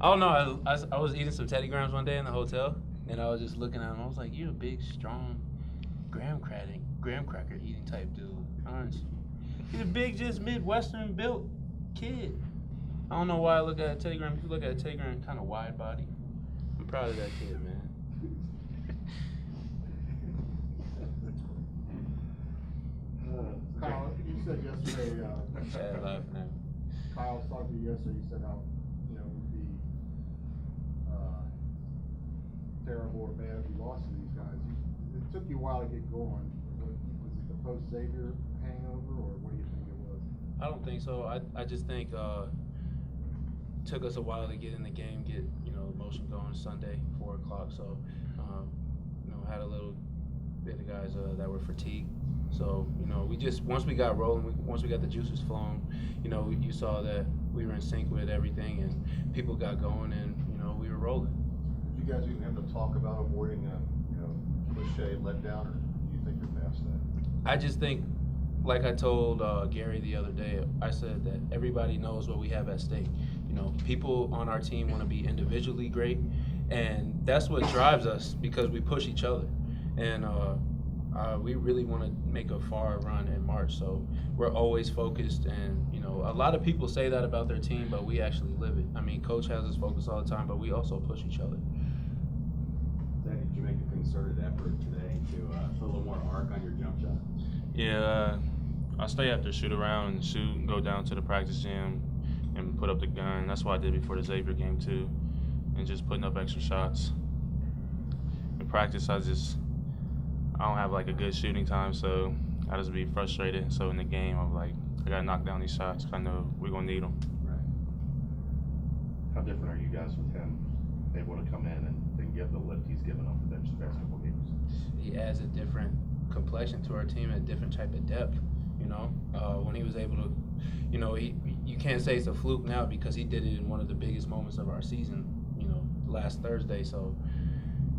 Oh no, I was eating some Teddy Grahams one day in the hotel, and I was just looking at him. I was like, "You're a big, strong, graham cracker eating type dude, aren't you?" He's a big, just Midwestern built kid. I don't know why I look at Teddy Graham. If you look at Teddy Graham, kind of wide body. I'm proud of that kid, man. Kyle, you said yesterday, Chad laughing at me. Kyle was talking to you yesterday, you said how, it would be terrible or bad if you lost to these guys. It took you a while to get going. Was it the post-Xavier hangover, or what do you think it was? I don't think so. I just think took us a while to get in the game, get motion going Sunday, 4 o'clock. So had a little bit of guys that were fatigued. So we just once we got rolling, once we got the juices flowing, you saw that we were in sync with everything, and people got going, and we were rolling. Did you guys even have to talk about avoiding a cliche letdown, or do you think you're past that? I just think, like I told Gary the other day, I said that everybody knows what we have at stake. People on our team want to be individually great, and that's what drives us because we push each other. And we really want to make a far run in March, so we're always focused. And a lot of people say that about their team, but we actually live it. I mean, Coach has us focused all the time, but we also push each other. Did you make a concerted effort today to put a little more arc on your jump shot? Yeah, I stay after shoot around and shoot and go down to the practice gym and put up the gun. That's what I did before the Xavier game too, and just putting up extra shots. In practice, I don't have like a good shooting time, so I just be frustrated. So in the game, I'm like, I gotta knock down these shots. I know we're gonna need them. Right. How different are you guys with him able to come in and give the lift he's given off the bench the past couple games? He adds a different complexion to our team, a different type of depth. When he was able to, you can't say it's a fluke now because he did it in one of the biggest moments of our season, last Thursday. So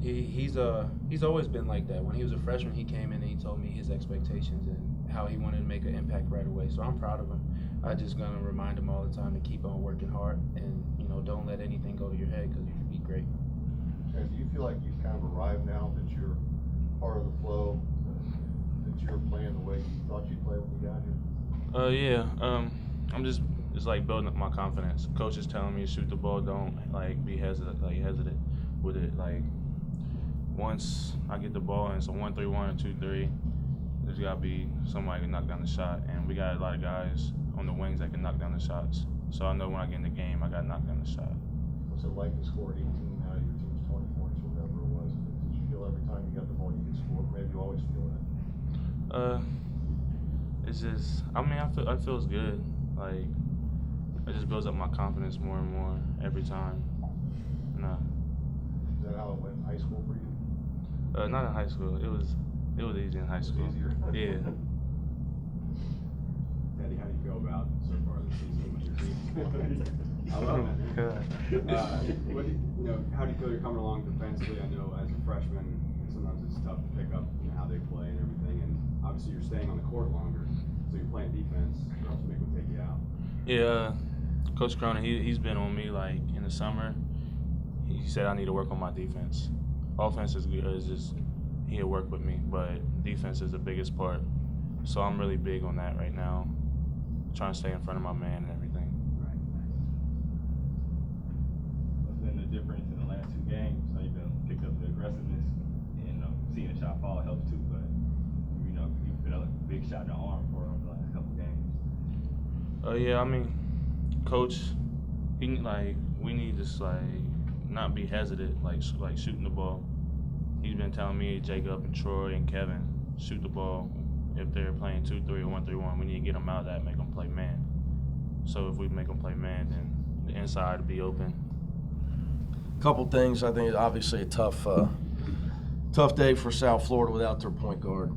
he's always been like that. When he was a freshman, he came in and he told me his expectations and how he wanted to make an impact right away. So I'm proud of him. I just gonna remind him all the time to keep on working hard and don't let anything go to your head because you can be great. And do you feel like you've kind of arrived now that you're part of the flow, that you're playing the way you thought you'd play when you got here? Yeah. It's like building up my confidence. Coach is telling me to shoot the ball. Don't be hesitant with it. Like once I get the ball and it's a 1-3-1 or 2-3, there's gotta be somebody who can knock down the shot. And we got a lot of guys on the wings that can knock down the shots. So I know when I get in the game, I gotta knock down the shot. What's it like to score 18 out of your team's 20 points, or whatever it was? Did you feel every time you got the ball you could score? Maybe you always feel that. It's just, it feels good. Like, it just builds up my confidence more and more every time. No. Is that how it went in high school for you? Not in high school. It was easy in high school. It was easier? Yeah. Teddy, how do you feel about so far this season with your team? I love it. How do you feel you're coming along defensively? I know as a freshman, sometimes it's tough to pick up how they play and everything, and obviously you're staying on the court longer, so you're playing defense. It helps make them take you out. Yeah, Coach Cronin, he's been on me like in the summer. He said I need to work on my defense. Offense is good, it's just he'll work with me, but defense is the biggest part. So I'm really big on that right now, trying to stay in front of my man and everything. Right. What's been the difference in the last 2 games? How you've been picked up the aggressiveness, and seeing the shot fall helps too, but you've been a big shot in the arm for the last couple games. Yeah, Coach, we need to not be hesitant, like shooting the ball. He's been telling me, Jacob and Troy and Kevin, shoot the ball. If they're playing 2-3 or 1-3-1, we need to get them out of that, make them play man. So if we make them play man, then the inside will be open. Couple things. I think obviously a tough day for South Florida without their point guard.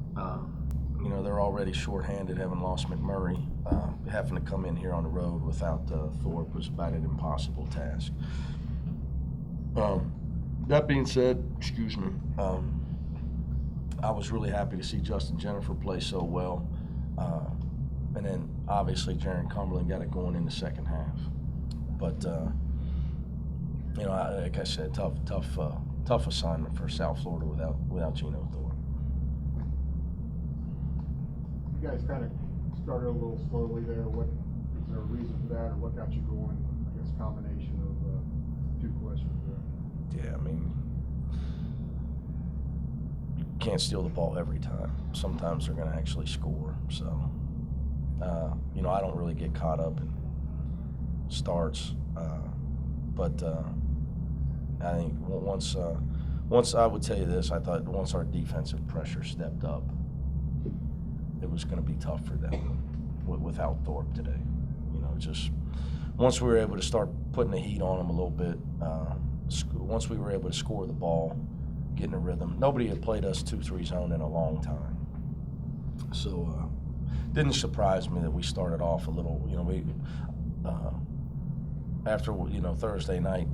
They're already shorthanded, having lost McMurray. Having to come in here on the road without Thorpe was about an impossible task. That being said, I was really happy to see Justin Jennifer play so well. And then obviously Jaron Cumberland got it going in the second half. But like I said, tough assignment for South Florida without Gino Thorpe. You guys kind of started a little slowly there. Is there a reason for that, or what got you going? I guess combination of two questions there. Yeah, I mean, you can't steal the ball every time. Sometimes they're going to actually score. So, I don't really get caught up in starts, but I think once I would tell you this, I thought once our defensive pressure stepped up, it was going to be tough for them without Thorpe today. Just once we were able to start putting the heat on them a little bit, once we were able to score the ball, get in a rhythm. Nobody had played us 2-3 zone in a long time. So didn't surprise me that we started off a little, after, Thursday night,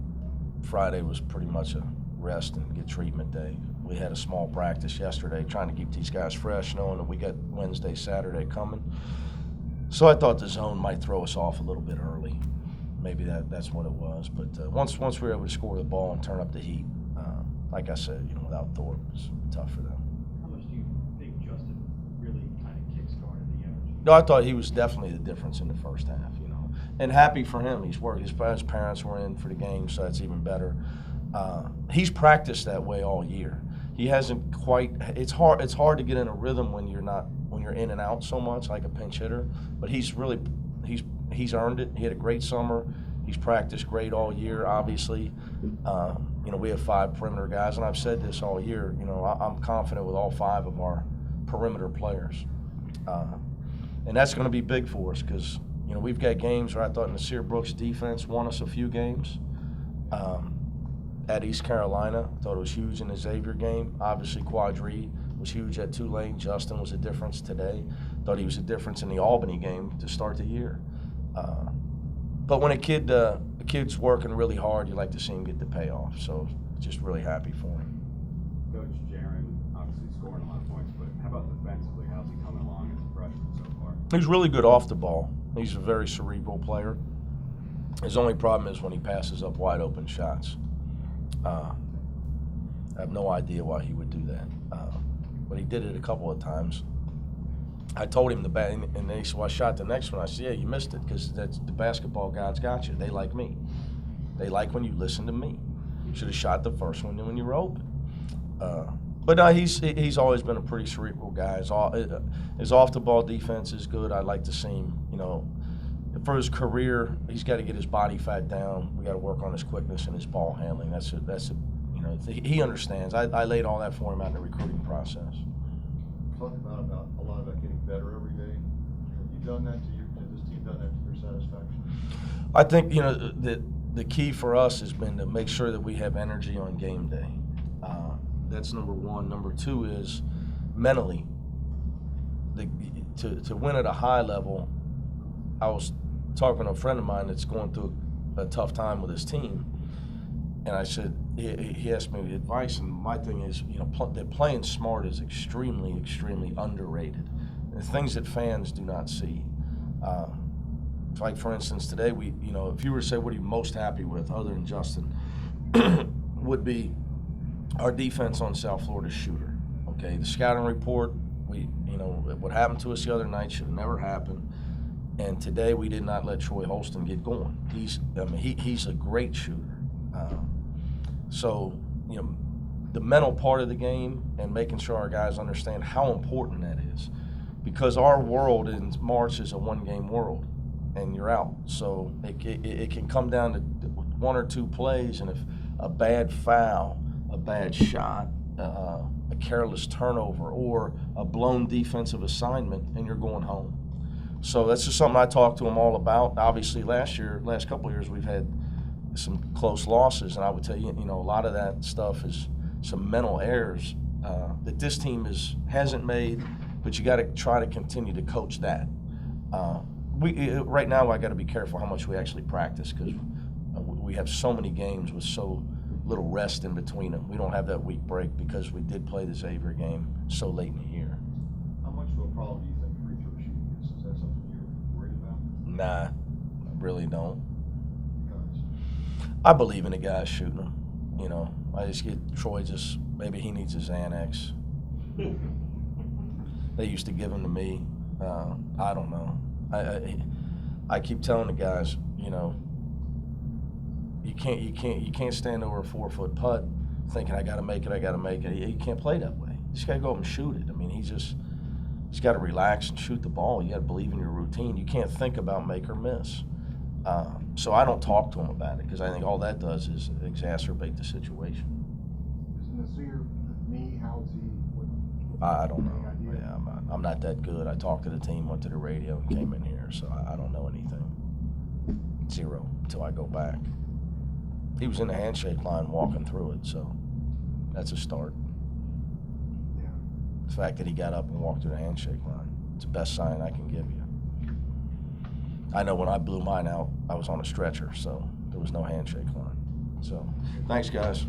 Friday was pretty much a rest and get treatment day. We had a small practice yesterday trying to keep these guys fresh, knowing that we got Wednesday, Saturday coming. So I thought the zone might throw us off a little bit early. Maybe that's what it was. But once we were able to score the ball and turn up the heat, like I said, without Thorpe, it was tough for them. How much do you think Justin really kind of kick-started the energy? No, I thought he was definitely the difference in the first half, And happy for him. He's worked. His parents were in for the game, so that's even better. He's practiced that way all year. He hasn't quite. It's hard to get in a rhythm when you're in and out so much like a pinch hitter. But he's earned it. He had a great summer. He's practiced great all year. Obviously, we have 5 perimeter guys, and I've said this all year. I'm confident with all 5 of our perimeter players, and that's going to be big for us because we've got games where I thought Nasir Brooks' defense won us a few games. At East Carolina, I thought it was huge in the Xavier game. Obviously, Quadri was huge at Tulane. Justin was a difference today. Thought he was a difference in the Albany game to start the year. But when a kid's working really hard, you like to see him get the payoff. So just really happy for him. Coach Jaron obviously scoring a lot of points, but how about defensively? How's he coming along as a freshman so far? He's really good off the ball. He's a very cerebral player. His only problem is when he passes up wide open shots. I have no idea why he would do that, but he did it a couple of times. I told him and they said, well, I shot the next one. I said, yeah, you missed it because that's the basketball gods got you. They like me. They like when you listen to me. You should have shot the first one when you were open. But no, he's always been a pretty cerebral guy. His off-the-ball defense is good. I'd like to see him, for his career, he's got to get his body fat down. We got to work on his quickness and his ball handling. He understands. I laid all that for him out in the recruiting process. Talk about a lot about getting better every day. Have you done that has this team done that to your satisfaction? I think the key for us has been to make sure that we have energy on game day. That's number one. Number two is mentally. To win at a high level. I was talking to a friend of mine that's going through a tough time with his team, and I said, he asked me advice, and my thing is, that playing smart is extremely, extremely underrated. The things that fans do not see. Like, for instance, today, if you were to say, what are you most happy with, other than Justin, would be our defense on South Florida's shooter. Okay, the scouting report, what happened to us the other night should have never happened. And today we did not let Troy Holston get going. He's a great shooter. So the mental part of the game and making sure our guys understand how important that is, because our world in March is a one-game world, and you're out. So it can come down to 1 or 2 plays, and if a bad foul, a bad shot, a careless turnover, or a blown defensive assignment, and you're going home. So that's just something I talked to him all about. Obviously, last couple of years, we've had some close losses, and I would tell you, a lot of that stuff is some mental errors that this team hasn't made, but you got to try to continue to coach that. Right now, I got to be careful how much we actually practice because we have so many games with so little rest in between them. We don't have that week break because we did play the Xavier game so late in the year. How much of a problem do you think free throw shooting is? Is that something you're worried about? Nah, I really don't. I believe in the guys shooting them. You know, I just get Troy. Just maybe he needs his Xanax. They used to give them to me. I don't know. I keep telling the guys, you know, you can't stand over a 4-foot putt thinking I got to make it. You can't play that way. You just got to go up and shoot it. I mean, he's got to relax and shoot the ball. You got to believe in your routine. You can't think about make or miss. So I don't talk to him about it because I think all that does is exacerbate the situation. Is Nasir knee, how's he? I don't know. Any idea? Yeah, I'm not that good. I talked to the team, went to the radio, and came in here, so I don't know anything. Zero until I go back. He was in the handshake line walking through it, so that's a start. Yeah. The fact that he got up and walked through the handshake line, it's the best sign I can give you. I know when I blew mine out, I was on a stretcher, so there was no handshake line. So, thanks, guys.